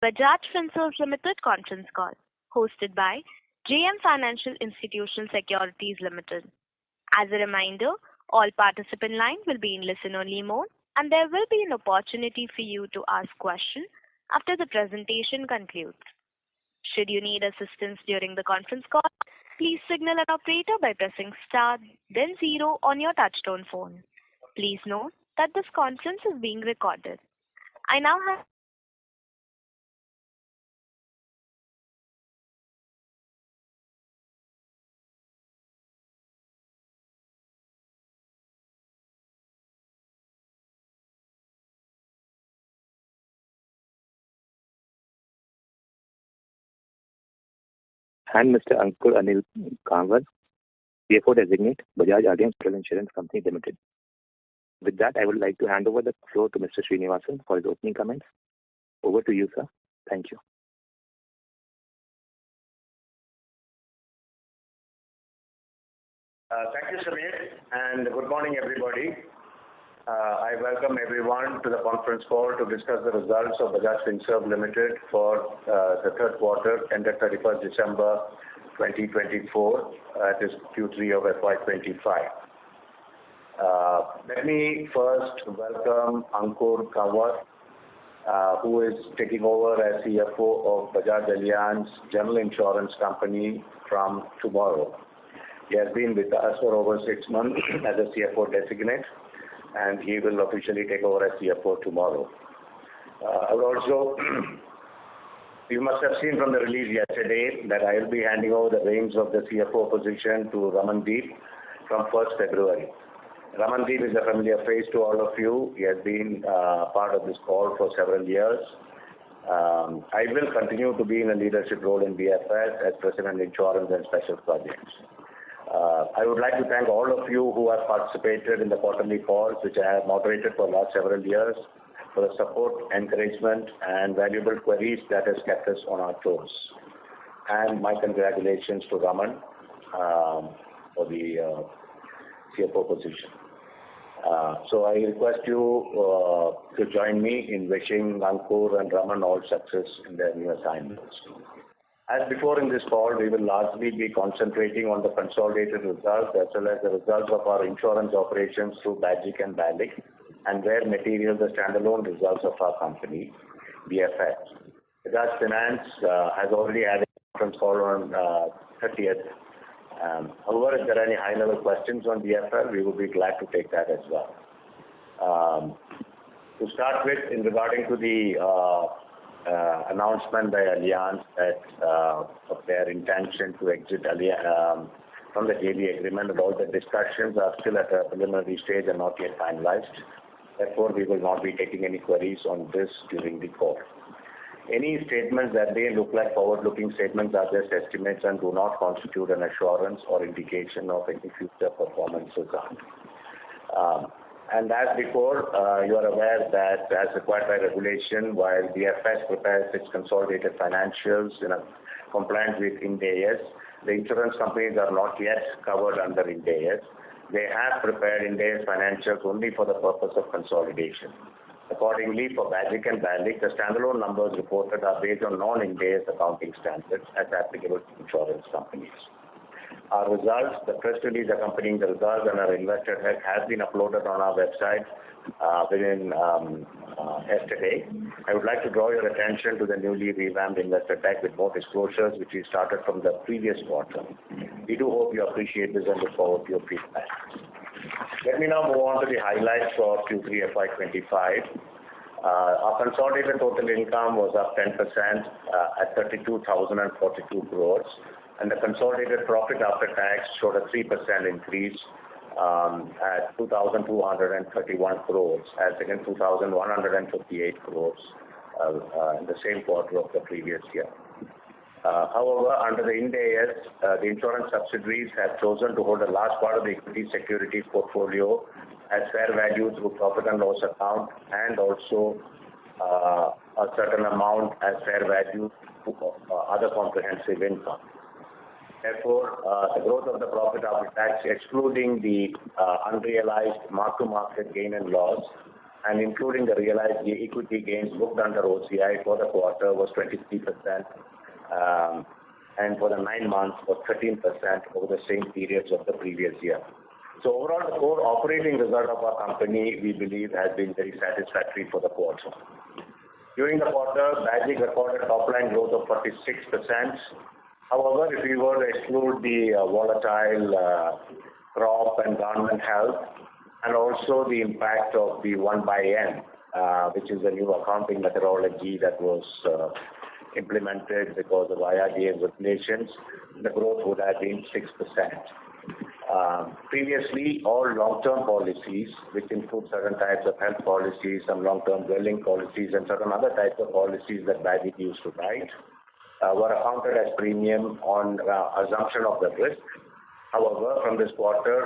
Bajaj Finserv Limited conference call, hosted by JM Financial Institutional Securities Limited. As a reminder, all participant lines will be in listen-only mode, and there will be an opportunity for you to ask questions after the presentation concludes. Should you need assistance during the conference call, please signal an operator by pressing star, then 0 on your touchtone phone. Please note that this conference is being recorded. I now have and Mr. Ankur Anil Kanwar, CFO Designate, Bajaj Allianz General Insurance Company Limited. With that, I would like to hand over the floor to Mr. Srinivasan for his opening comments. Over to you, sir. Thank you. Thank you, Samir, and good morning, everybody. I welcome everyone to the conference call to discuss the results of Bajaj Finserv Limited for the third quarter ended 31st December 2024. That is Q3 of FY25. Let me first welcome Ankur Kanwar, who is taking over as CFO of Bajaj Allianz General Insurance Company from tomorrow. He has been with us for over 6 months as a CFO Designate, and he will officially take over as CFO tomorrow. You must have seen from the release yesterday that I will be handing over the reins of the CFO position to Ramandeep from 1st February. Ramandeep is a familiar face to all of you. He has been part of this call for several years. I will continue to be in a leadership role in BFS as President Insurance and Special Projects. I would like to thank all of you who have participated in the quarterly calls, which I have moderated for the last several years, for the support, encouragement, and valuable queries that has kept us on our toes. And my congratulations to Raman for the CFO position. So I request you to join me in wishing Ankur and Raman all success in their new assignments. As before in this call, we will largely be concentrating on the consolidated results as well as the results of our insurance operations through Bajaj and BALIC, and where material the standalone results of our company, BFS. Bajaj Finance has already had a conference call on 30th. However, if there are any high-level questions on BFL, we will be glad to take that as well. To start with, in regarding to the announcement by Allianz that of their intention to exit from the JV agreement, and all the discussions are still at a preliminary stage and not yet finalized. Therefore, we will not be taking any queries on this during the call. Any statements that may look like forward-looking statements are just estimates and do not constitute an assurance or indication of any future performance result. And as before, you are aware that as required by regulation, while BFS prepares its consolidated financials in compliance with Ind AS, the insurance companies are not yet covered under Ind AS. They have prepared Ind AS financials only for the purpose of consolidation. Accordingly, for Bajaj and BALIC, the standalone numbers reported are based on non-Ind AS accounting standards as applicable to insurance companies. Our results, the press release accompanying the results, and our investor deck has been uploaded on our website within yesterday. I would like to draw your attention to the newly revamped investor deck with more disclosures, which we started from the previous quarter. We do hope you appreciate this and look forward to your feedback. Let me now move on to the highlights for Q3 FY25. Our consolidated total income was up 10% at 32,042 crores. And the consolidated profit after tax showed a 3% increase at 2,231 crores, as against 2,158 crores in the same quarter of the previous year. However, under the Ind AS, the insurance subsidiaries have chosen to hold a large part of the equity securities portfolio as fair value through profit and loss account, and also a certain amount as fair value to other comprehensive income. Therefore, the growth of the profit after tax, excluding the unrealized mark-to-market gain and loss, and including the realized equity gains booked under OCI for the quarter was 23%, and for the 9 months was 13% over the same periods of the previous year. So overall, the core operating result of our company, we believe, has been very satisfactory for the quarter. During the quarter, Bajaj recorded top-line growth of 46%. However, if we were to exclude the volatile crop and government health, and also the impact of the 1/n, which is a new accounting methodology that was implemented because of IRDA's regulations, the growth would have been 6%. Previously, all long-term policies, which include certain types of health policies, some long-term dwelling policies, and certain other types of policies that Bajaj used to write, were accounted as premium on assumption of the risk. However, from this quarter,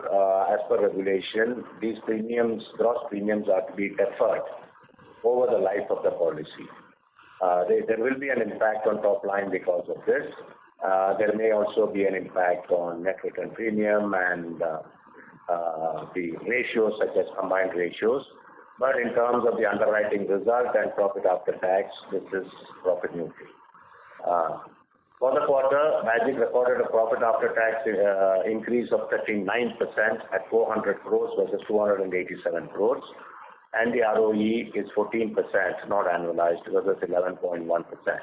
as per regulation, these premiums, gross premiums, are to be deferred over the life of the policy. There will be an impact on top line because of this. There may also be an impact on net return premium and the ratios such as combined ratios. But in terms of the underwriting result and profit after tax, this is profit neutral. For the quarter, Bajaj recorded a profit after tax increase of 39% at 400 crores versus 287 crores. And the ROE is 14%, not annualized, versus 11.1%.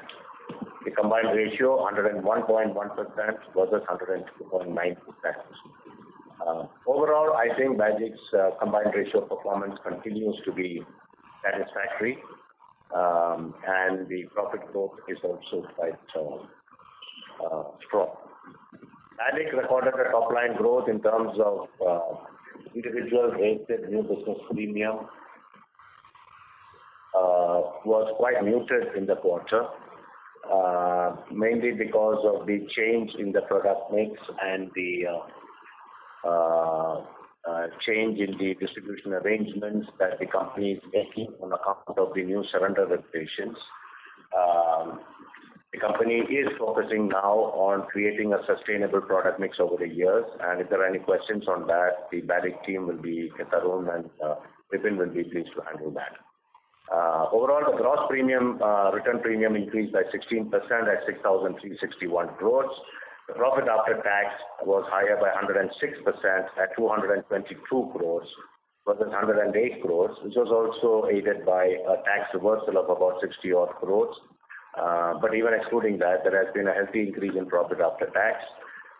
The combined ratio, 101.1% versus 102.9%. Overall, I think Bajaj's combined ratio performance continues to be satisfactory, and the profit growth is also quite strong. Bajaj recorded a top-line growth in terms of individual rated new business premium was quite muted in the quarter, mainly because of the change in the product mix and the change in the distribution arrangements that the company is making on account of the new surrender regulations. The company is focusing now on creating a sustainable product mix over the years, and if there are any questions on that, the Bajaj team will be, Tarun and Vipin will be pleased to handle that. Overall, the gross premium, return premium increased by 16% at 6,361 crores. The profit after tax was higher by 106% at 222 crores versus 108 crores, which was also aided by a tax reversal of about 60 odd crores. But even excluding that, there has been a healthy increase in profit after tax.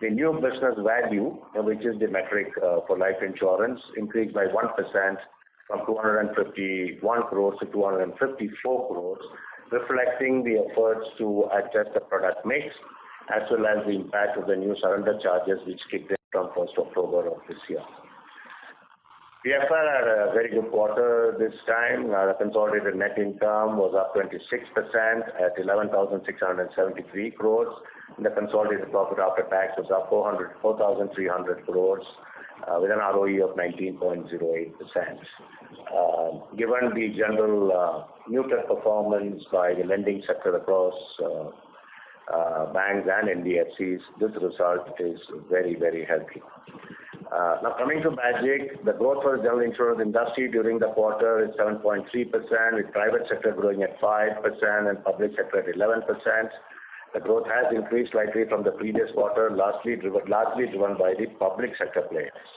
The new business value, which is the metric for life insurance, increased by 1% from 251 crores to 254 crores, reflecting the efforts to adjust the product mix as well as the impact of the new surrender charges which kicked in from 1st October of this year. PFR had a very good quarter this time. The consolidated net income was up 26% at 11,673 crores. And the consolidated profit after tax was up 4,300 crores with an ROE of 19.08%. Given the general muted performance by the lending sector across banks and NBFCs, this result is very, very healthy. Now coming to Bajaj, the growth for the general insurance industry during the quarter is 7.3%, with private sector growing at 5% and public sector at 11%. The growth has increased slightly from the previous quarter, largely driven by the public sector players.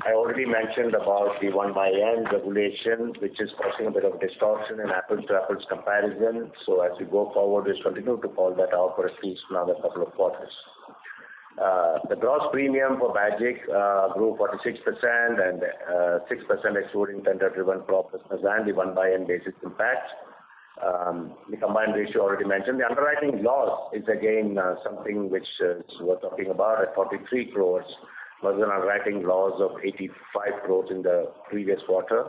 I already mentioned about the 1/n regulation, which is causing a bit of distortion in apples-to-apples comparison. So as we go forward, we'll continue to call that out for at least another couple of quarters. The gross premium for Bajaj grew 46% and 6% excluding tender-driven crop business and the 1/n basis impact. The combined ratio already mentioned. The underwriting loss is again something which we're talking about at 43 crores was an underwriting loss of 85 crores in the previous quarter.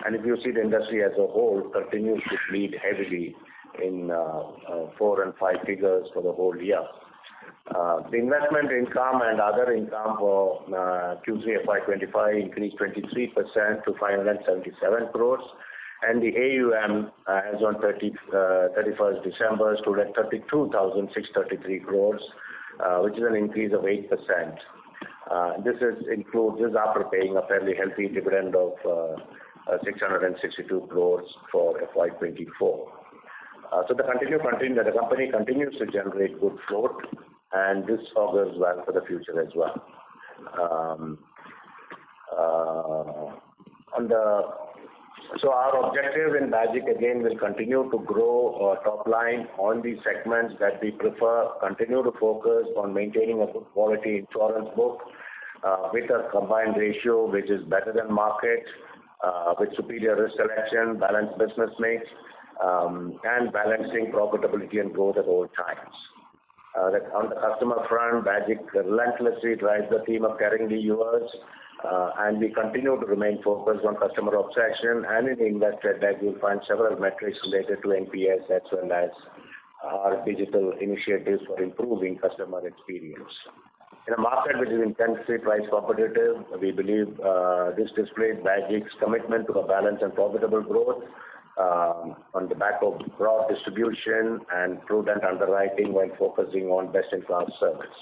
And if you see the industry as a whole continues to bleed heavily in 4 and 5 figures for the whole year. The investment income and other income for Q3FY25 increased 23% to 577 crores. And the AUM as on 31st December stood at 32,633 crores, which is an increase of 8%. This is after paying a fairly healthy dividend of 662 crores for FY24. So the company continues to generate good float, and this augurs well for the future as well. So our objective in Bajaj again will continue to grow top line on the segments that we prefer, continue to focus on maintaining a good quality insurance book with a combined ratio which is better than market, with superior risk selection, balanced business mix, and balancing profitability and growth at all times. On the customer front, Bajaj relentlessly drives the theme of caring the viewers, and we continue to remain focused on customer obsession. And in the investor deck, you'll find several metrics related to NPS as well as our digital initiatives for improving customer experience. In a market which is intensely price competitive, we believe this displays Bajaj's commitment to a balanced and profitable growth on the back of broad distribution and prudent underwriting while focusing on best-in-class service.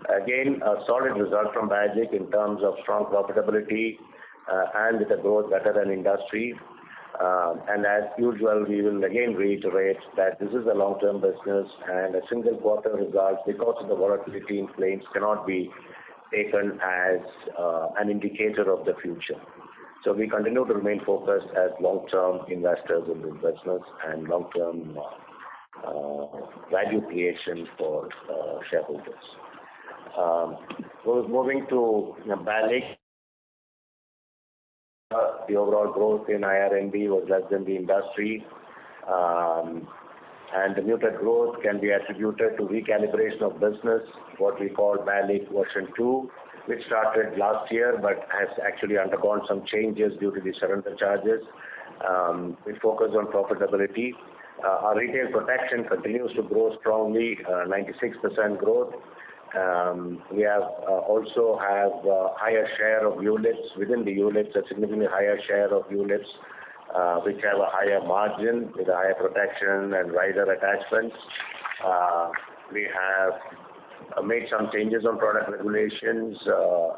Again, a solid result from Bajaj in terms of strong profitability and with a growth better than industry. And as usual, we will again reiterate that this is a long-term business, and a single quarter results, because of the volatility in claims, cannot be taken as an indicator of the future. So we continue to remain focused as long-term investors in this business and long-term value creation for shareholders. Moving to Bajaj, the overall growth in IRNB was less than the industry, and the muted growth can be attributed to recalibration of business, what we call Bajaj version 2, which started last year but has actually undergone some changes due to the surrender charges. We focus on profitability. Our retail protection continues to grow strongly, 96% growth. We have also have higher share of ULIPs. Within the ULIPs, a significantly higher share of ULIPs, which have a higher margin with a higher protection and rider attachments. We have made some changes on product regulations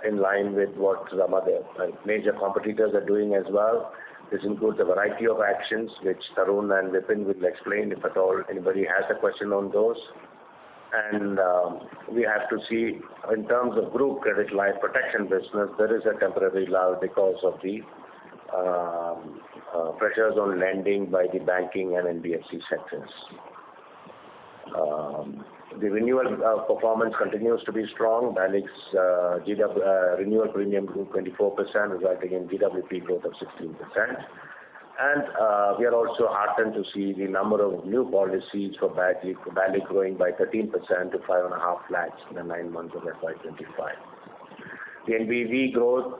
in line with what some other major competitors are doing as well. This includes a variety of actions which Tarun and Vipin will explain if at all anybody has a question on those. And we have to see, in terms of group credit life protection business, there is a temporary lull because of the pressures on lending by the banking and NBFC sectors. The renewal performance continues to be strong. Bajaj's renewal premium grew 24%, resulting in GWP growth of 16%. And we are also heartened to see the number of new policies for Bajaj growing by 13% to 5.5 lakhs in the 9 months of FY25. The NBV growth,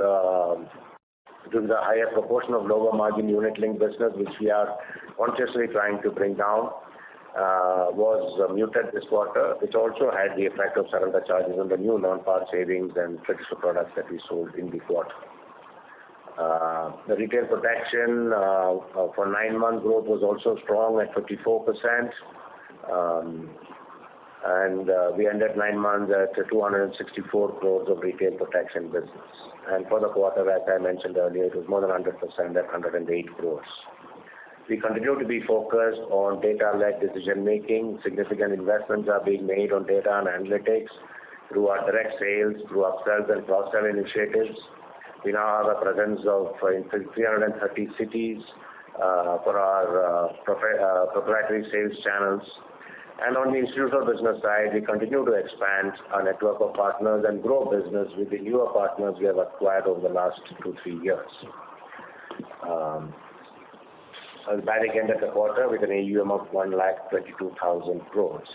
due to the higher proportion of lower margin unit-linked business, which we are consciously trying to bring down, was muted this quarter, which also had the effect of surrender charges on the new non-par savings and traditional products that we sold in the quarter. The retail protection for 9 months growth was also strong at 54%, and we ended 9 months at 264 crores of retail protection business. And for the quarter, as I mentioned earlier, it was more than 100% at 108 crores. We continue to be focused on data-led decision-making. Significant investments are being made on data and analytics through our direct sales, through upsells and cross-sell initiatives. We now have a presence of in 330 cities for our proprietary sales channels. And on the institutional business side, we continue to expand our network of partners and grow business with the newer partners we have acquired over the last 2-3 years. Bajaj ended the quarter with an AUM of 1,22,000 crores.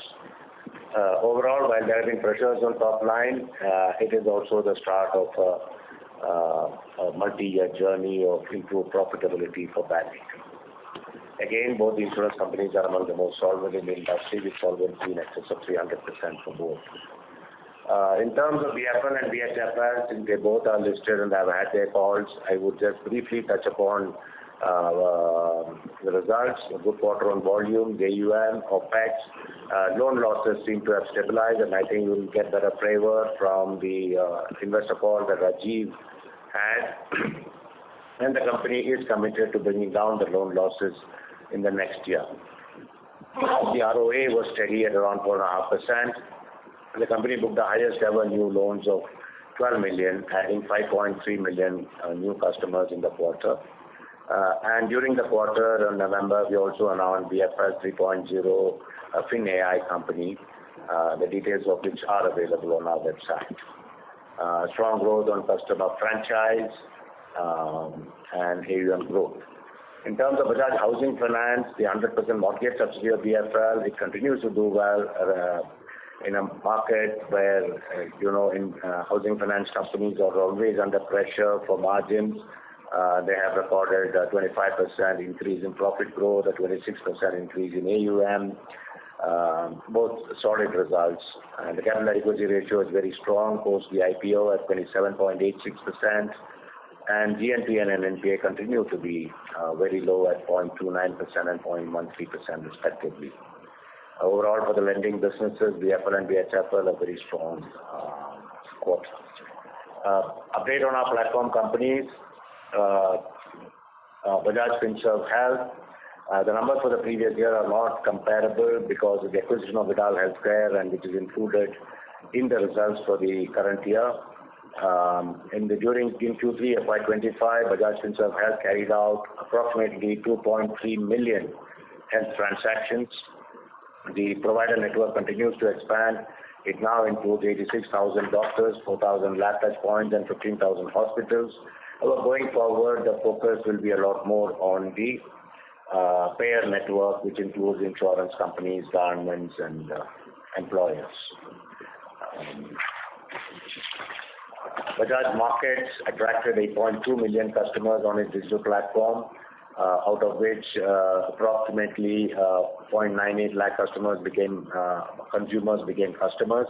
Overall, while there have been pressures on top line, it is also the start of a multi-year journey of improved profitability for Bajaj. Again, both the insurance companies are among the most solvent in the industry, with solvency in excess of 300% for both. In terms of BFL and BHFL, since they both are listed and have had their calls, I would just briefly touch upon the results, a good quarter on volume, AUM, OPEX. Loan losses seem to have stabilized, and I think you will get better flavor from the investor call that Rajiv had. And the company is committed to bringing down the loan losses in the next year. The ROA was steady at around 4.5%. The company booked the highest ever new loans of 12 million, adding 5.3 million new customers in the quarter. And during the quarter in November, we also announced BFL 3.0, a FinAI company, the details of which are available on our website. Strong growth on customer franchise and AUM growth. In terms of Bajaj Housing Finance, the 100% mortgage subsidiary of BFL, it continues to do well in a market where, housing finance companies are always under pressure for margins. They have recorded a 25% increase in profit growth, a 26% increase in AUM, both solid results. And the capital adequacy ratio is very strong, post the IPO at 27.86%. And GNPA and NNPA continue to be very low at 0.29% and 0.13% respectively. Overall, for the lending businesses, BFL and BHFL are very strong quarter. Update on our platform companies. Bajaj Finserv Health. The numbers for the previous year are not comparable because of the acquisition of Vidal Healthcare, and which is included in the results for the current year. In Q3FY25, Bajaj Finserv Health carried out approximately 2.3 million health transactions. The provider network continues to expand. It now includes 86,000 doctors, 4,000 lab touch points, and 15,000 hospitals. However, going forward, the focus will be a lot more on the payer network, which includes insurance companies, governments, and employers. Bajaj Markets attracted 8.2 million customers on its digital platform, out of which approximately 0.98 lakh consumers became customers.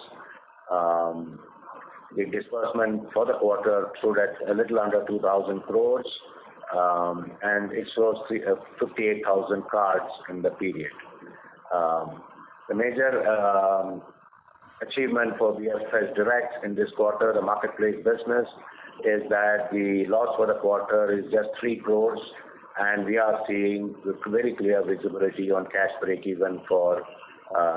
The disbursement for the quarter stood at a little under 2,000 crores, and it shows 58,000 cards in the period. The major achievement for BFS Direct in this quarter, the marketplace business, is that the loss for the quarter is just 3 crores, and we are seeing very clear visibility on cash break-even for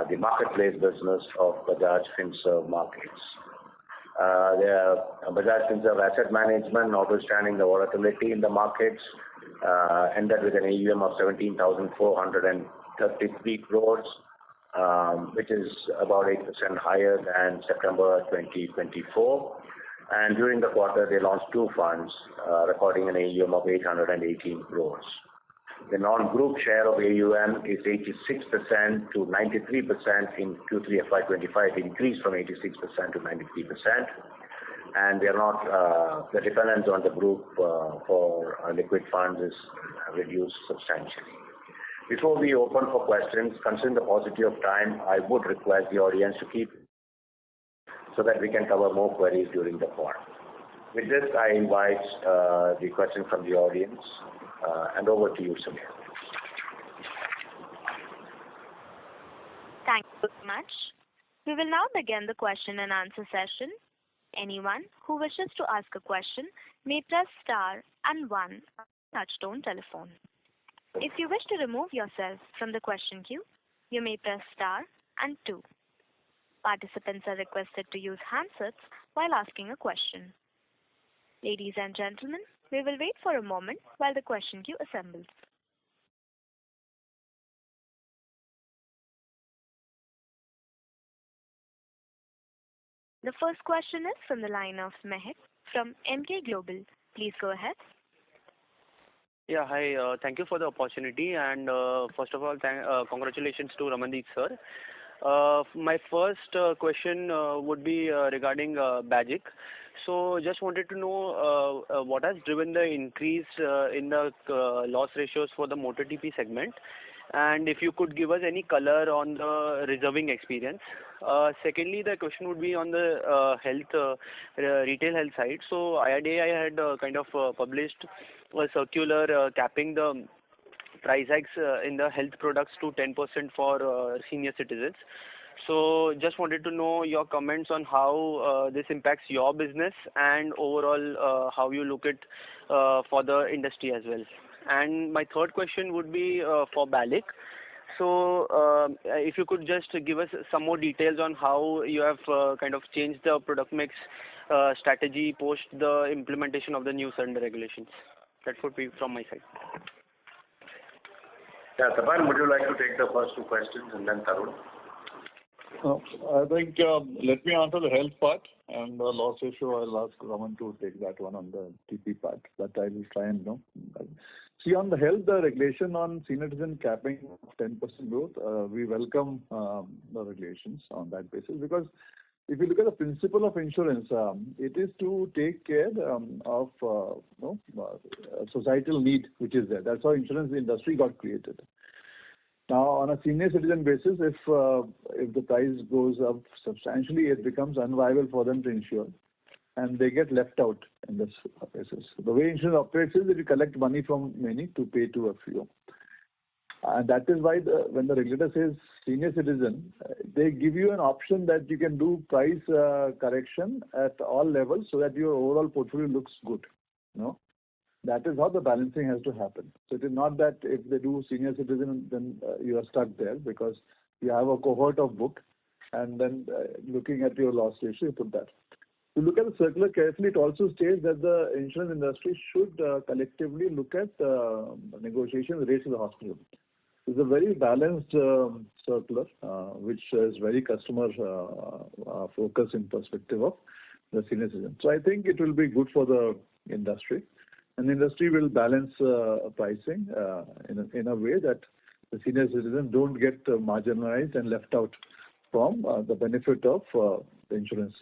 the marketplace business of Bajaj Finserv Markets. Bajaj Finserv Asset Management, notwithstanding the volatility in the markets, ended with an AUM of 17,433 crores, which is about 8% higher than September 2024. And during the quarter, they launched 2 funds, recording an AUM of 818 crores. The non-group share of AUM is 86% to 93% in Q3FY25. It increased from 86% to 93%. And they are not, the dependence on the group for liquid funds is reduced substantially. Before we open for questions, considering the paucity of time, I would request the audience to keep so that we can cover more queries during the call. With this, I invite the question from the audience, and over to you, Samir. Thank you so much. We will now begin the question and answer session. Anyone who wishes to ask a question may press star and 1 on touchtone telephone. If you wish to remove yourself from the question queue, you may press star and 2. Participants are requested to use handsets while asking a question. Ladies and gentlemen, we will wait for a moment while the question queue assembles. The first question is from the line of Mehak from MK Global. Please go ahead. Yeah, hi. Thank you for the opportunity, and first of all, congratulations to Ramandeep sir. My first question would be regarding Bajaj. So just wanted to know what has driven the increase in the loss ratios for the motor TP segment, and if you could give us any color on the reserving experience. Secondly, the question would be on the retail health side. So IRDAI had kind of published a circular capping the price hikes in the health products to 10% for senior citizens. So just wanted to know your comments on how this impacts your business and overall how you look at for the industry as well. And my third question would be for BALIC. So if you could just give us some more details on how you have kind of changed the product mix strategy post the implementation of the new surrender regulations. That would be from my side. Yeah, Tapan, would you like to take the first two questions and then Tarun? I think let me answer the health part, and the loss ratio I'll ask Raman to take that one on the TP part, but I will try and know. See, on the health, the regulation on senior citizen capping 10% growth, we welcome the regulations on that basis, because if you look at the principle of insurance, it is to take care of societal need which is there. That's how insurance industry got created. Now, on a senior citizen basis, if the price goes up substantially, it becomes unviable for them to insure, and they get left out in this basis. The way insurance operates is that you collect money from many to pay to a few. And that is why when the regulator says senior citizen, they give you an option that you can do price correction at all levels so that your overall portfolio looks good. That is how the balancing has to happen. So it is not that if they do senior citizen, then you are stuck there, because you have a cohort of book, and then looking at your loss ratio, you put that. To look at the circular carefully, it also states that the insurance industry should collectively look at negotiation rates of the hospital. It's a very balanced circular, which is very customer focused in perspective of the senior citizen. So I think it will be good for the industry. And the industry will balance pricing in a way that the senior citizens don't get marginalized and left out from the benefit of the insurance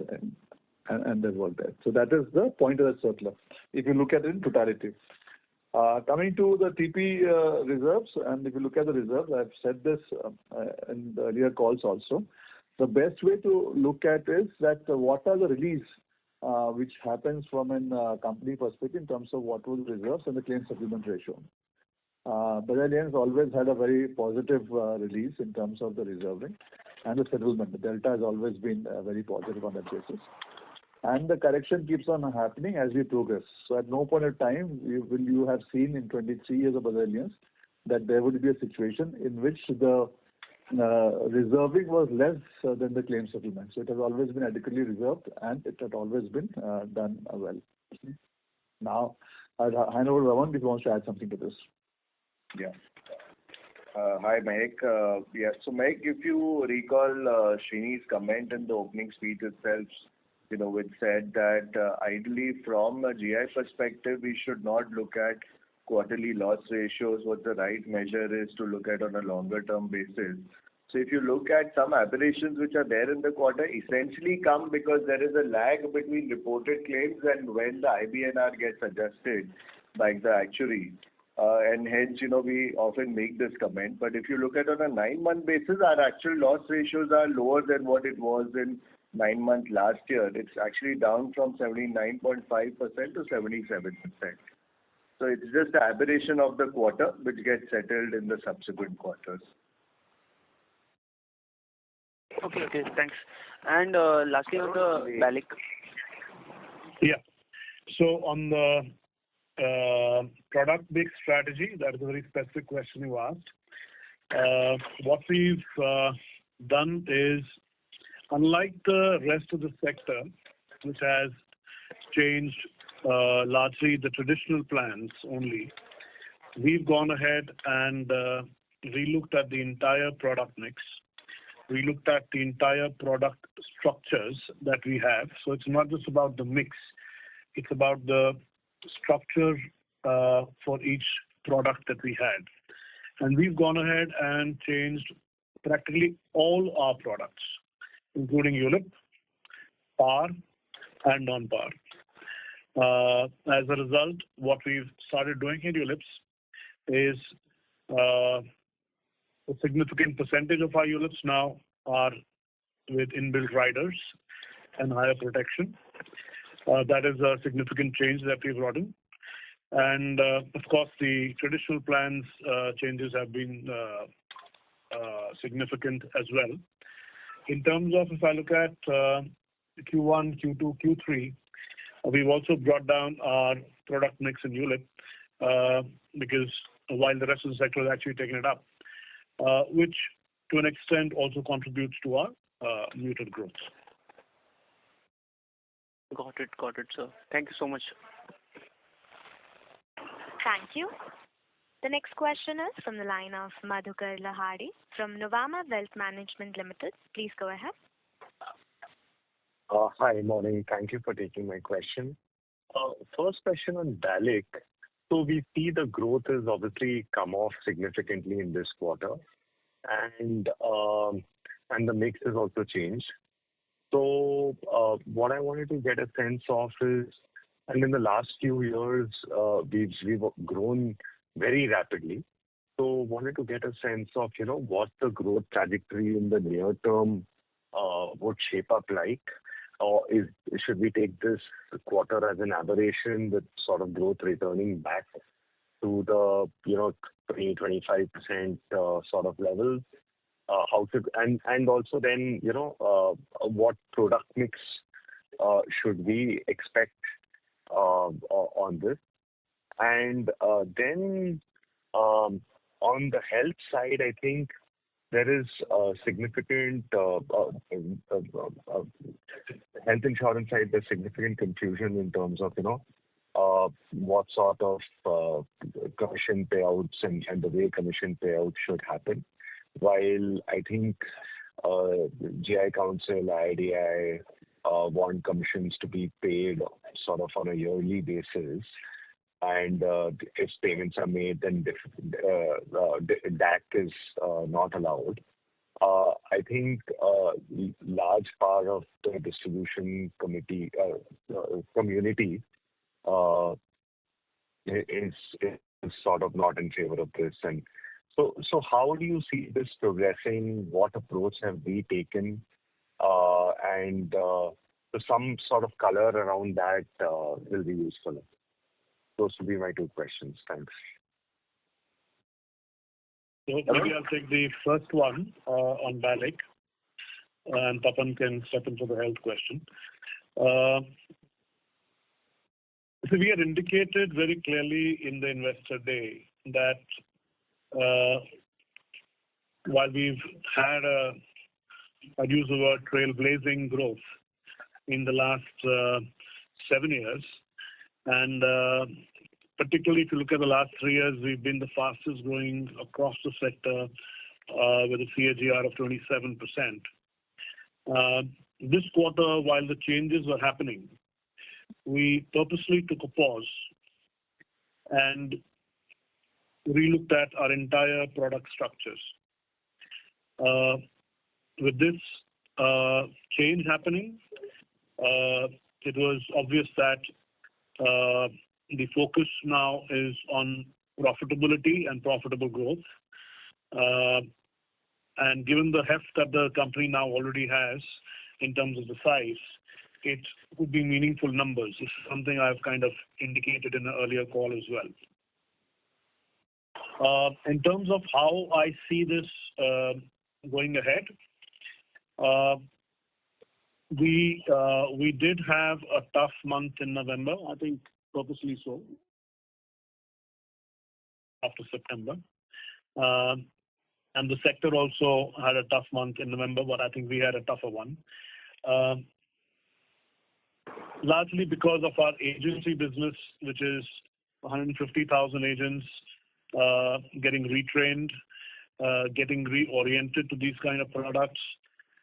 and the world there. So that is the point of the circular, if you look at it in totality. Coming to the TP reserves, and if you look at the reserves, I've said this in the earlier calls also. The best way to look at is that what are the release which happens from a company perspective in terms of what was reserves and the claim settlement ratio. Bajaj always had a very positive release in terms of the reserving and the settlement. The delta has always been very positive on that basis. And the correction keeps on happening as we progress. So at no point of time will you have seen in 23 years of Bajaj that there would be a situation in which the reserving was less than the claim settlement. So it has always been adequately reserved, and it had always been done well. Now, I'll hand over to Raman if he wants to add something to this. Yeah. Hi, Mahek. Yes, so Mahek, if you recall Srini's comment in the opening speech itself, which said that ideally from a GI perspective, we should not look at quarterly loss ratios. What the right measure is to look at on a longer term basis. So if you look at some aberrations which are there in the quarter, essentially come because there is a lag between reported claims and when the IBNR gets adjusted by the actuary. And hence, we often make this comment. But if you look at on a 9-month basis, our actual loss ratios are lower than what it was in 9 months last year. It's actually down from 79.5% to 77%. So it's just the aberration of the quarter which gets settled in the subsequent quarters. Okay, thanks. And lastly on the BALIC. Yeah. So on the product mix strategy, that is a very specific question you asked. What we've done is, unlike the rest of the sector, which has changed largely the traditional plans only, we've gone ahead and relooked at the entire product mix. We looked at the entire product structures that we have. So it's not just about the mix. It's about the structure for each product that we had. And we've gone ahead and changed practically all our products, including ULIP, par, and non-par. As a result, what we've started doing in ULIPs is a significant percentage of our units now are with inbuilt riders and higher protection. That is a significant change that we've brought in. And of course, the traditional plans changes have been significant as well. In terms of, if I look at Q1, Q2, Q3, we've also brought down our product mix in ULIP because while the rest of the sector has actually taken it up, which to an extent also contributes to our muted growth. Got it, sir. Thank you so much. Thank you. The next question is from the line of Madhukar Lahadi from Nuvama Wealth Management Limited. Please go ahead. Hi, morning. Thank you for taking my question. First question on BALIC. So we see the growth has obviously come off significantly in this quarter, and the mix has also changed. So what I wanted to get a sense of is, and in the last few years, we've grown very rapidly. So wanted to get a sense of, what the growth trajectory in the near term would shape up like. Or should we take this quarter as an aberration with sort of growth returning back to the 20-25% sort of levels? And also then what product mix should we expect on this? And then on the health side, I think there is significant health insurance side. There's significant confusion in terms of what sort of commission payouts and the way commission payouts should happen. While I think GI Council, IRDAI want commissions to be paid sort of on a yearly basis, and if payments are made, then DAC is not allowed. I think large part of the distribution community is sort of not in favor of this. And so how do you see this progressing? What approach have we taken? And some sort of color around that will be useful. Those would be my two questions. Thanks. So maybe I'll take the first one on BALIC, and Tapan can step into the health question. So we had indicated very clearly in the Investor Day that while we've had I'd use the word trailblazing growth in the last 7 years, and particularly if you look at the last 3 years, we've been the fastest growing across the sector with a CAGR of 27%. This quarter, while the changes were happening, we purposely took a pause and relooked at our entire product structures. With this change happening, it was obvious that the focus now is on profitability and profitable growth. And given the heft that the company now already has in terms of the size, it would be meaningful numbers. This is something I've kind of indicated in an earlier call as well. In terms of how I see this going ahead, we did have a tough month in November, I think purposely so, after September. And the sector also had a tough month in November, but I think we had a tougher one. Largely because of our agency business, which is 150,000 agents getting retrained, getting reoriented to these kind of products.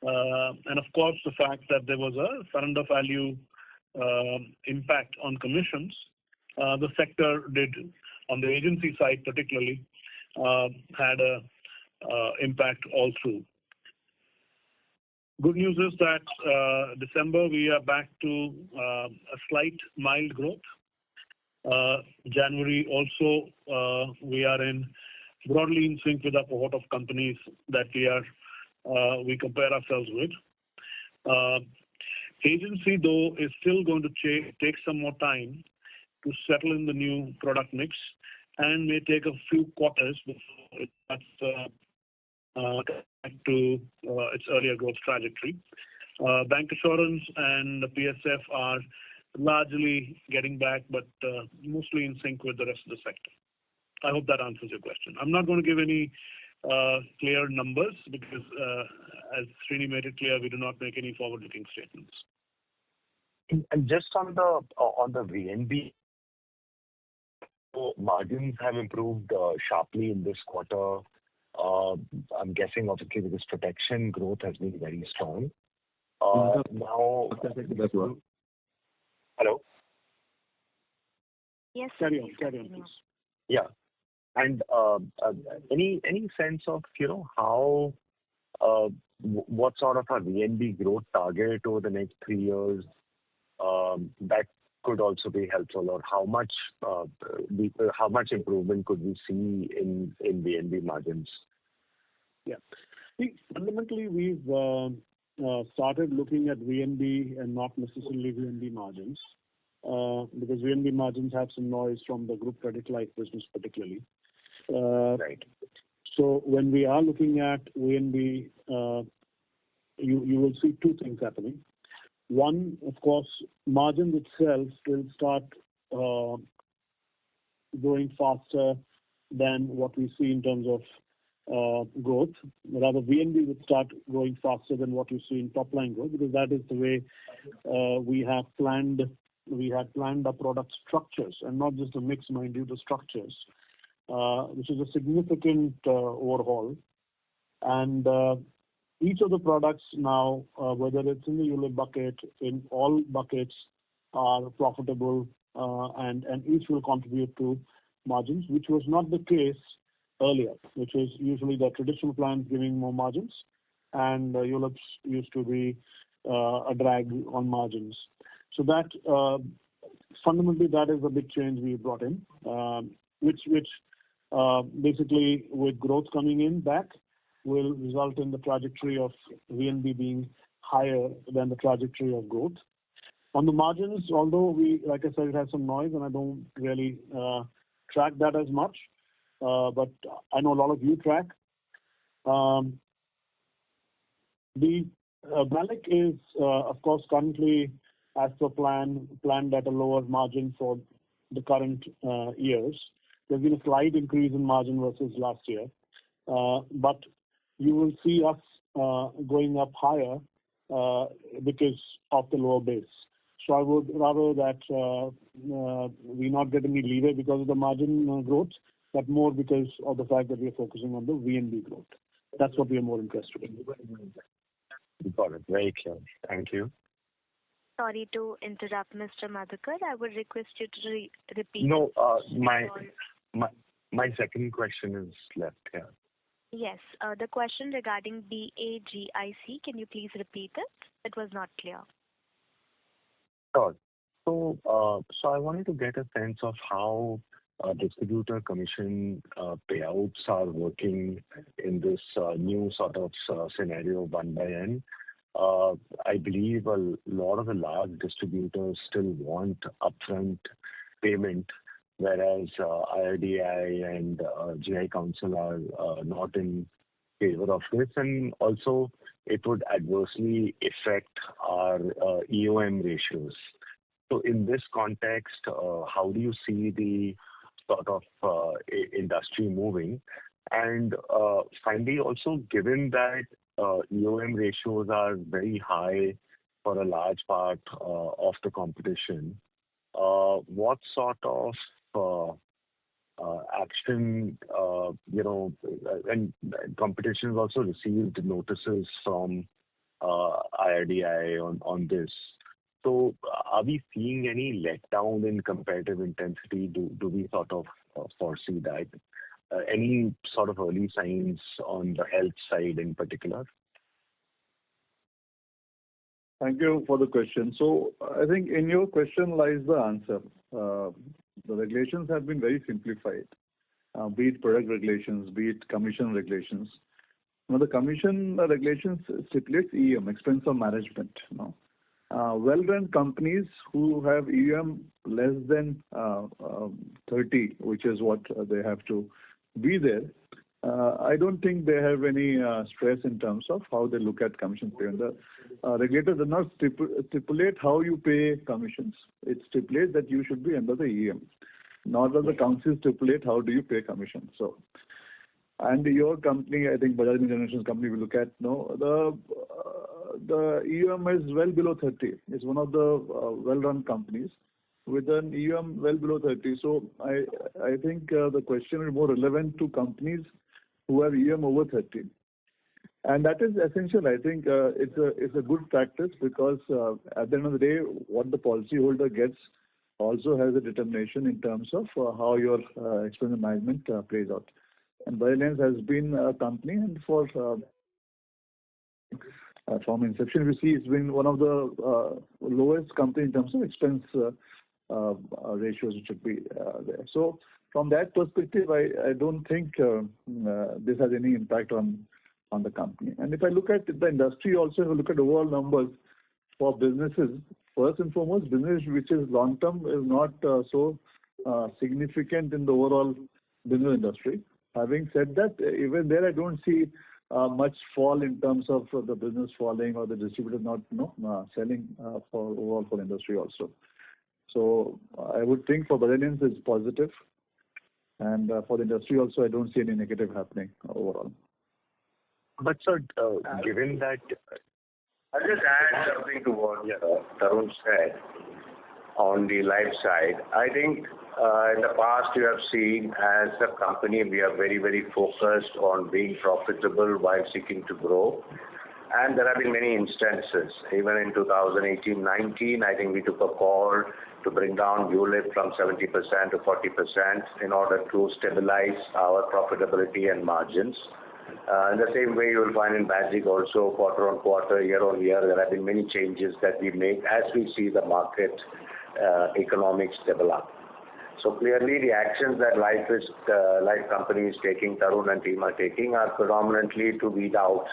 And of course, the fact that there was a surrender value impact on commissions, the sector did, on the agency side particularly, had a impact all through. Good news is that December we are back to a slight mild growth. January also we are in broadly in sync with a cohort of companies that we compare ourselves with. Agency, though, is still going to take some more time to settle in the new product mix and may take a few quarters before it starts back to its earlier growth trajectory. Bank assurance and the PSF are largely getting back, but mostly in sync with the rest of the sector. I hope that answers your question. I'm not going to give any clear numbers because, as Srini made it clear, we do not make any forward-looking statements. And just on the VNB, so margins have improved sharply in this quarter. I'm guessing obviously because protection growth has been very strong. Now, hello? Yes. Carry on, please. Yeah. And any sense of, how what sort of a VNB growth target over the next 3 years that could also be helpful, or how much improvement could we see in VNB margins? Yeah. See, fundamentally, we've started looking at VNB and not necessarily VNB margins, because VNB margins have some noise from the group credit life business particularly. Right. So when we are looking at VNB, you will see two things happening. One, of course, margin itself will start growing faster than what we see in terms of growth. Rather, VNB would start growing faster than what you see in top line growth, because that is the way we had planned our product structures, and not just the mix, mind you, the structures, which is a significant overhaul. And each of the products now, whether it's in the ULIP bucket, in all buckets, are profitable, and each will contribute to margins, which was not the case earlier, which is usually the traditional plans giving more margins, and ULIPs used to be a drag on margins. So that fundamentally that is a big change we brought in, which basically with growth coming in back will result in the trajectory of VNB being higher than the trajectory of growth. On the margins, although like I said, it has some noise and I don't really track that as much, but I know a lot of you track. The BALIC is, of course, currently as per planned at a lower margin for the current years. There's been a slight increase in margin versus last year, but you will see us going up higher because of the lower base. So I would rather that we not get any leeway because of the margin growth, but more because of the fact that we are focusing on the VNB growth. That's what we are more interested in. Got it. Very clear. Thank you. Sorry to interrupt, Mr. Madhukar. I would request you to repeat. No, my second question is left here. Yes, the question regarding BAGIC, can you please repeat it? It was not clear. Sure. So I wanted to get a sense of how distributor commission payouts are working in this new sort of scenario 1/N. I believe a lot of the large distributors still want upfront payment, whereas IRDAI and GI Council are not in favor of this, and also it would adversely affect our EOM ratios. So in this context, how do you see the sort of industry moving? And finally, also given that EOM ratios are very high for a large part of the competition, what sort of action, and competition has also received notices from IRDAI on this. So are we seeing any letdown in competitive intensity? Do we sort of foresee that? Any sort of early signs on the health side in particular? Thank you for the question. So I think in your question lies the answer. The regulations have been very simplified. be it product regulations, be it commission regulations. Now, the commission regulations stipulates EM, expense of management. Well-run companies who have EM less than 30, which is what they have to be there, I don't think they have any stress in terms of how they look at commission pay. And the regulator does not stipulate how you pay commissions. It stipulates that you should be under the EM. Nor does the council stipulate how do you pay commission. So, and your company, I think Bajaj Generations company, will look at the EM is well below 30. It's one of the well-run companies with an EM well below 30. So I think the question is more relevant to companies who have EM over 30. And that is essential. I think it's a good practice because at the end of the day, what the policyholder gets also has a determination in terms of how your expense management plays out. And Bajaj has been a company, and from inception, we see it's been one of the lowest company in terms of expense ratios which should be there. So from that perspective, I don't think this has any impact on the company. And if I look at the industry also, if I look at overall numbers for businesses, first and foremost, business which is long term is not so significant in the overall business industry. Having said that, even there I don't see much fall in terms of the business falling or the distributor not selling for overall for industry also. So I would think for Bajaj it's positive, and for the industry also I don't see any negative happening overall. But sir, given that, I'll just add something to what Tarun said on the life side. I think in the past you have seen as a company we are very, very focused on being profitable while seeking to grow. And there have been many instances. Even in 2018-19, I think we took a call to bring down ULIP from 70% to 40% in order to stabilize our profitability and margins. In the same way you will find in Bajaj also quarter on quarter, year on year, there have been many changes that we make as we see the market economics develop. So clearly the actions that life company is taking, Tarun and team are taking, are predominantly to weed out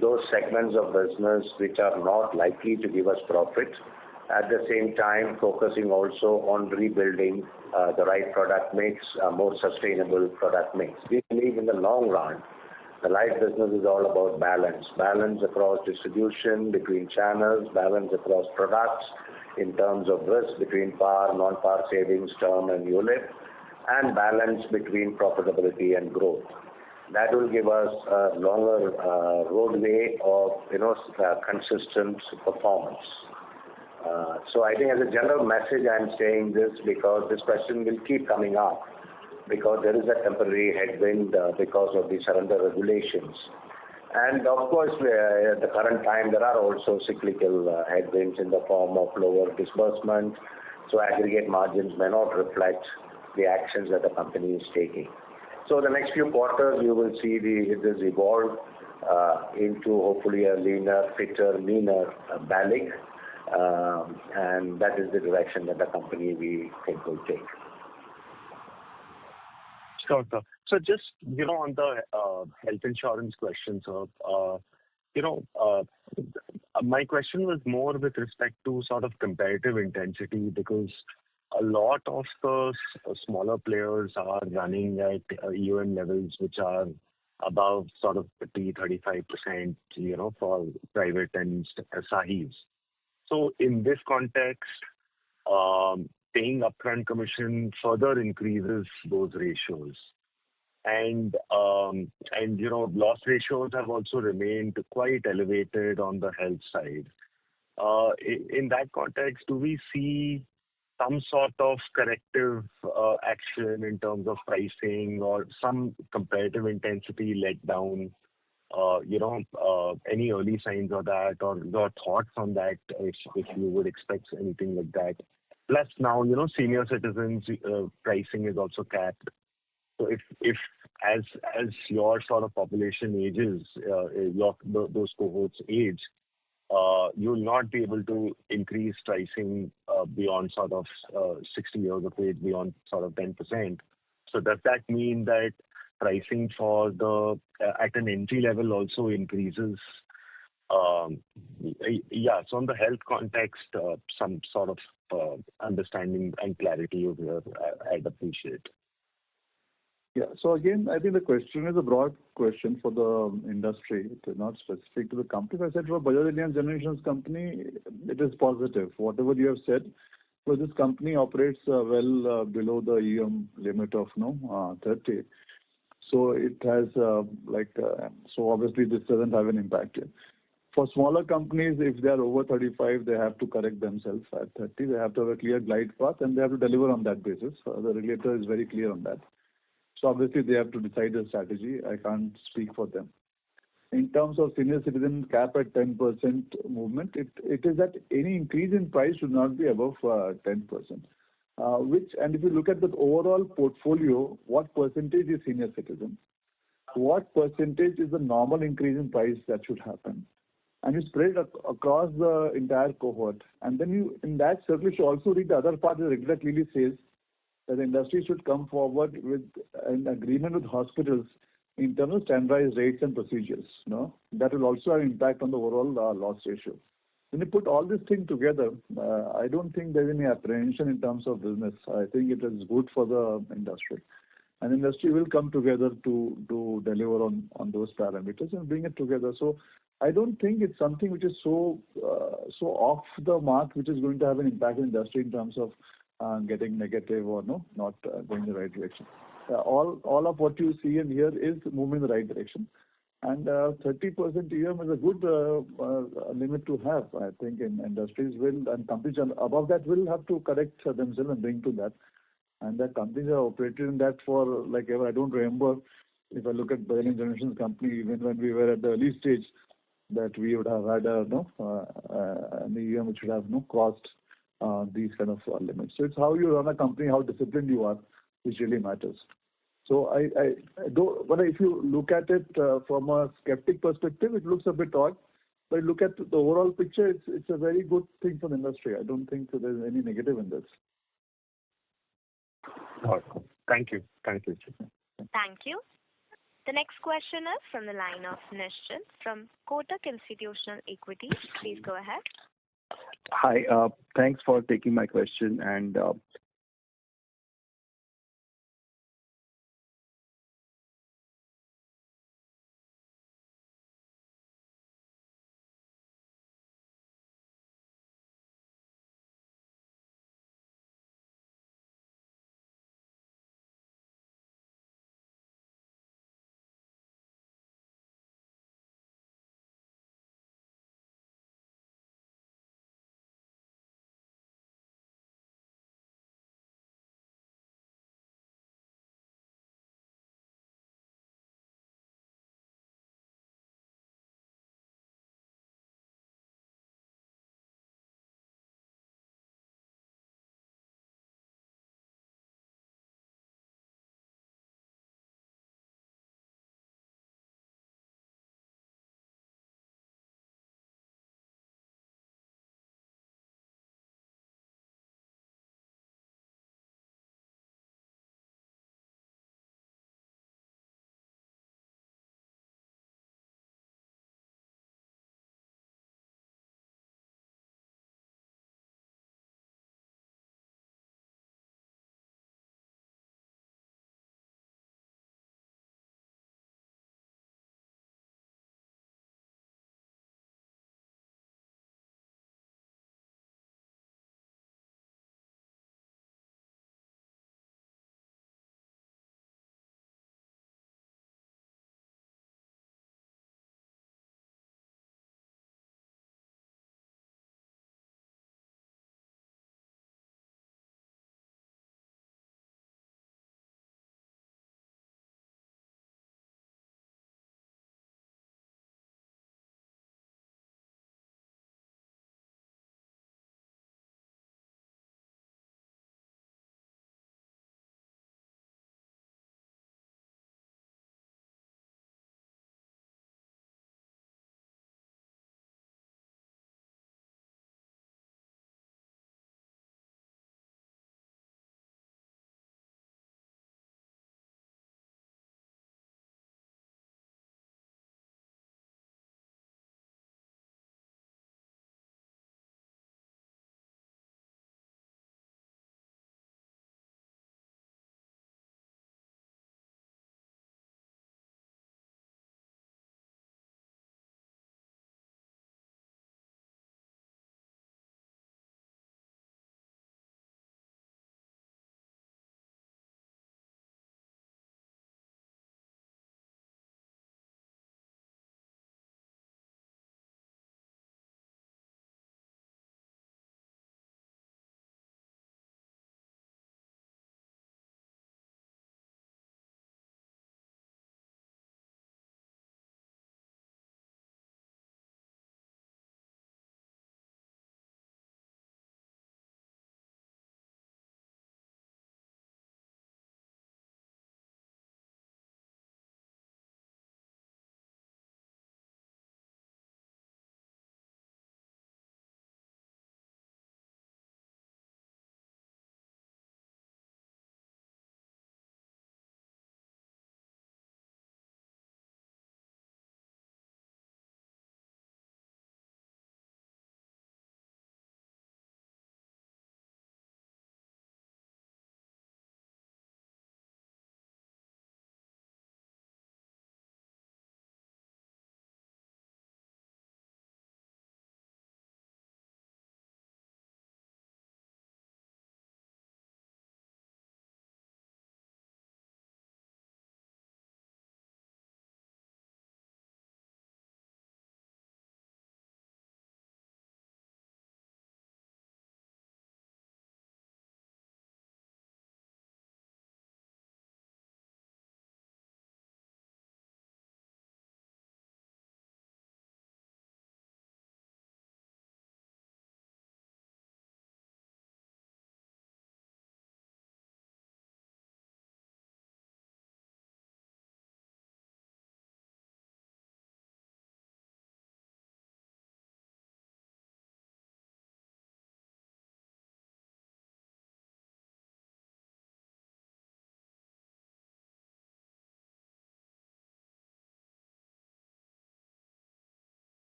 those segments of business which are not likely to give us profit. At the same time, focusing also on rebuilding the right product mix, a more sustainable product mix. We believe in the long run, the life business is all about balance. Balance across distribution, between channels, balance across products, in terms of risk between par, non-par savings, term and ULIP, and balance between profitability and growth. That will give us a longer roadway of consistent performance. So I think as a general message I'm saying this because this question will keep coming up because there is a temporary headwind because of the surrender regulations. And of course, at the current time, there are also cyclical headwinds in the form of lower disbursement. So aggregate margins may not reflect the actions that the company is taking. So the next few quarters, you will see this evolve into hopefully a leaner, fitter, meaner BALIC. And that is the direction that the company we think will take. Sure, sir. So just, on the health insurance question, sir, my question was more with respect to sort of competitive intensity because a lot of the smaller players are running at EOM levels which are above sort of 30-35%, for private and SAHIs. So in this context, paying upfront commission further increases those ratios. And loss ratios have also remained quite elevated on the health side. In that context, do we see some sort of corrective action in terms of pricing or some competitive intensity let down? Any early signs of that or your thoughts on that if you would expect anything like that? Plus now, senior citizens pricing is also capped. So if as your sort of population ages, those cohorts age, you will not be able to increase pricing beyond sort of 60 years of age, beyond sort of 10%. So does that mean that pricing for the at an entry level also increases? Yeah. So on the health context, some sort of understanding and clarity over here, I'd appreciate. Yeah. So again, I think the question is a broad question for the industry. It is not specific to the company. As I said, for Bajaj Allianz General Insurance Company, it is positive. Whatever you have said, so this company operates well below the EM limit of 30. So it has so obviously this doesn't have an impact here. For smaller companies, if they are over 35, they have to correct themselves at 30. They have to have a clear glide path and they have to deliver on that basis. The regulator is very clear on that. So obviously they have to decide a strategy. I can't speak for them. In terms of senior citizen cap at 10% movement, it is that any increase in price should not be above 10%. And if you look at the overall portfolio, what percentage is senior citizen? What percentage is the normal increase in price that should happen? And you spread across the entire cohort. And then you, in that circle, you should also read the other part that regular clearly says that the industry should come forward with an agreement with hospitals in terms of standardized rates and procedures. That will also have impact on the overall loss ratio. When you put all these things together, I don't think there's any apprehension in terms of business. I think it is good for the industry. And industry will come together to deliver on those parameters and bring it together. So I don't think it's something which is so off the mark, which is going to have an impact on industry in terms of getting negative or not going in the right direction. All of what you see and hear is moving in the right direction. And 30% EM is a good limit to have. I think in industries and companies above that will have to correct themselves and bring to that. And the companies are operated in that for like ever. I don't remember if I look at Bajaj Generations company, even when we were at the early stage, that we would have had an EM which would have crossed these kind of limits. So it's how you run a company, how disciplined you are, which really matters. So I don't. But if you look at it from a skeptic perspective, it looks a bit odd. But look at the overall picture, it's a very good thing for the industry. I don't think there's any negative in this. Thank you. Thank you. Thank you. The next question is from the line of Nischint from Kotak Institutional Equities. Please go ahead. Hi. Thanks for taking my question. And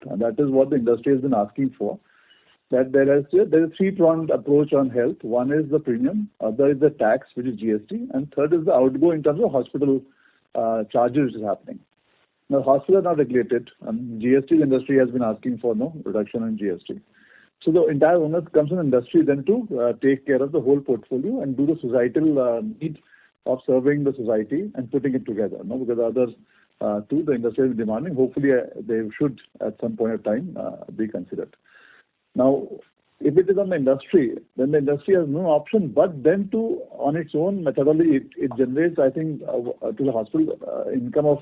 And that is what the industry has been asking for. That there is a three-pronged approach on health. One is the premium, other is the tax, which is GST, and third is the outgo in terms of hospital charges which is happening. Now, hospitals are not regulated, and GST industry has been asking for no reduction in GST. So the entire onus comes on industry then to take care of the whole portfolio and do the societal need of serving the society and putting it together. No, because others too, the industry is demanding. Hopefully, they should at some point of time be considered. Now, if it is on the industry, then the industry has no option but then to, on its own methodology, it generates, I think, to the hospital income of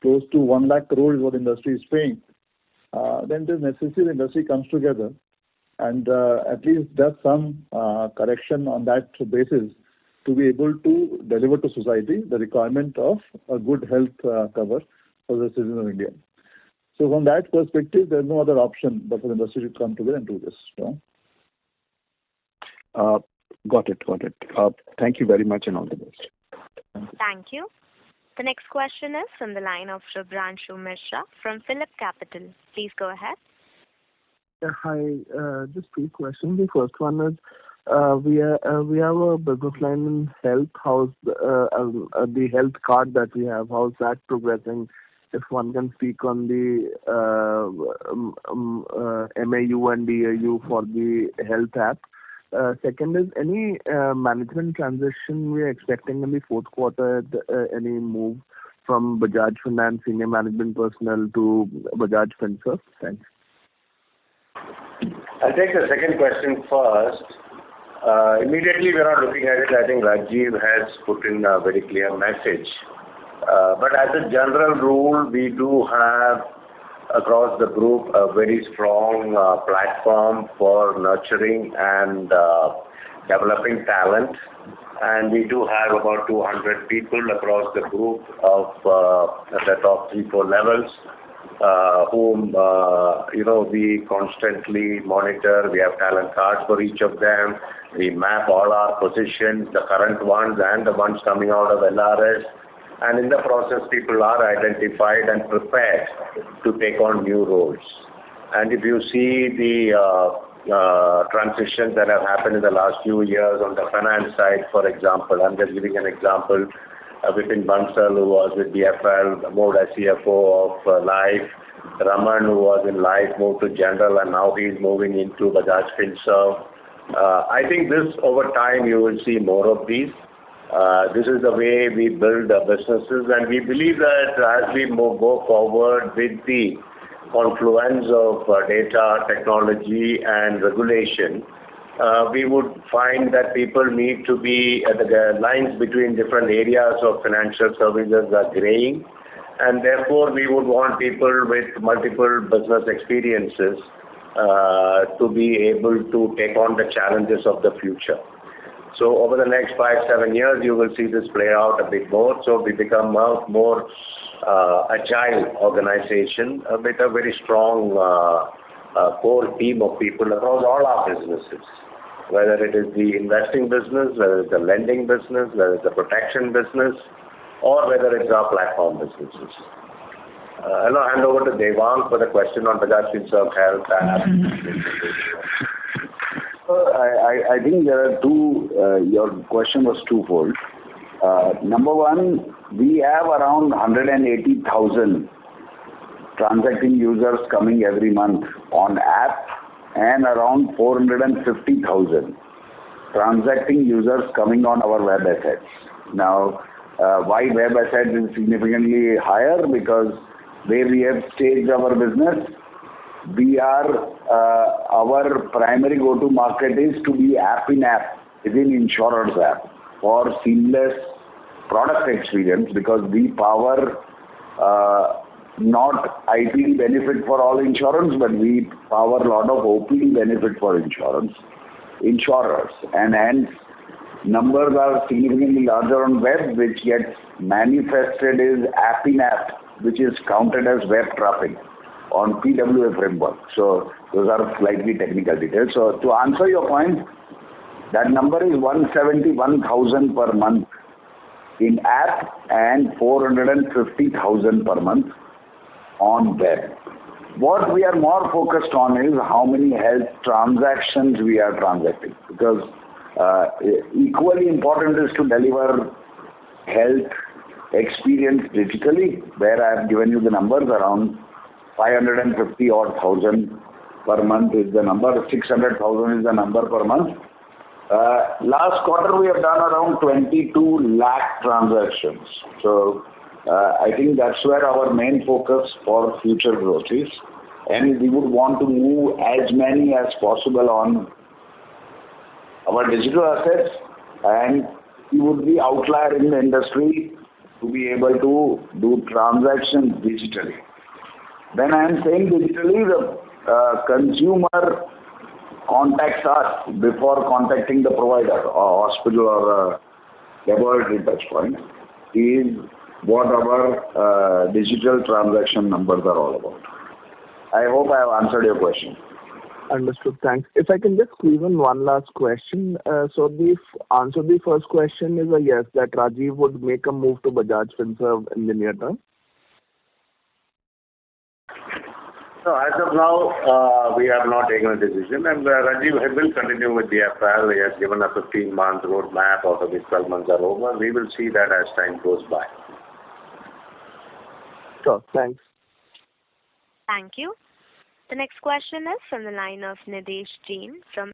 close to 1 lakh crore is what the industry is paying. Then it is necessary the industry comes together and at least does some correction on that basis to be able to deliver to society the requirement of a good health cover for the citizens of India. So from that perspective, there is no other option but for the industry to come together and do this. No? Got it. Thank you very much and all the best. Thank you. The next question is from the line of Shubhranshu Mishra from Phillip Capital. Please go ahead. Hi, just two questions. The first one is, we have a business line in health. How's the health card that we have? How's that progressing? If one can speak on the MAU and DAU for the health app. Second is, any management transition we are expecting in the fourth quarter? Any move from Bajaj Finance senior management personnel to Bajaj Finserv? Thanks. I'll take the second question first. Immediately we are not looking at it. I think Rajiv has put in a very clear message. But as a general rule, we do have across the group a very strong platform for nurturing and developing talent. And we do have about 200 people across the group of the top 3-4 levels whom we constantly monitor. We have talent cards for each of them. We map all our positions, the current ones and the ones coming out of LRS. And in the process, people are identified and prepared to take on new roles. And if you see the transitions that have happened in the last few years on the finance side, for example, I'm just giving an example. Vipin Bansal, who was with BFL, moved as CFO of Life. Raman, who was in Life, moved to General, and now he's moving into Bajaj Finserv. I think this, over time, you will see more of these. This is the way we build businesses, and we believe that as we go forward with the confluence of data, technology, and regulation, we would find that people need to be the lines between different areas of financial services are graying, and therefore we would want people with multiple business experiences to be able to take on the challenges of the future. So over the next 5-7 years, you will see this play out a bit more. So we become a more agile organization with a very strong core team of people across all our businesses, whether it is the investing business, whether it's the lending business, whether it's the protection business, or whether it's our platform businesses. I'll hand over to Devang for the question on Bajaj Finserv Health app. I think there are two, your question was twofold. Number one, we have around 180,000 transacting users coming every month on app and around 450,000 transacting users coming on our web assets. Now, why web assets is significantly higher? Because where we have staged our business, we are our primary go-to market is to be app in app within insurer's app for seamless product experience, because we power not IPD benefit for all insurance, but we power a lot of OPD benefit for insurers, and hence numbers are significantly larger on web, which gets manifested as app in app, which is counted as web traffic on PWA framework. So those are slightly technical details. So to answer your point, that number is 171,000 per month in app and 450,000 per month on web. What we are more focused on is how many health transactions we are transacting, because equally important is to deliver health experience digitally, where I have given you the numbers. Around 550 odd thousand per month is the number, 600,000 is the number per month. Last quarter we have done around 22 lakh transactions. So I think that's where our main focus for future growth is, and we would want to move as many as possible on our digital assets, and we would be outlier in the industry to be able to do transactions digitally. When I am saying digitally, the consumer contacts us before contacting the provider or hospital or laboratory touch point is what our digital transaction numbers are all about. I hope I have answered your question. Understood. Thanks. If I can just squeeze in one last question. So the answer to the first question is a yes, that Rajiv would make a move to Bajaj Finserv in the near term. So as of now, we have not taken a decision, and Rajiv will continue with the FL. He has given a 15-month roadmap. Out of which 12 months are over. We will see that as time goes by. Sure. Thanks. Thank you. The next question is from the line of Nidesh Jain from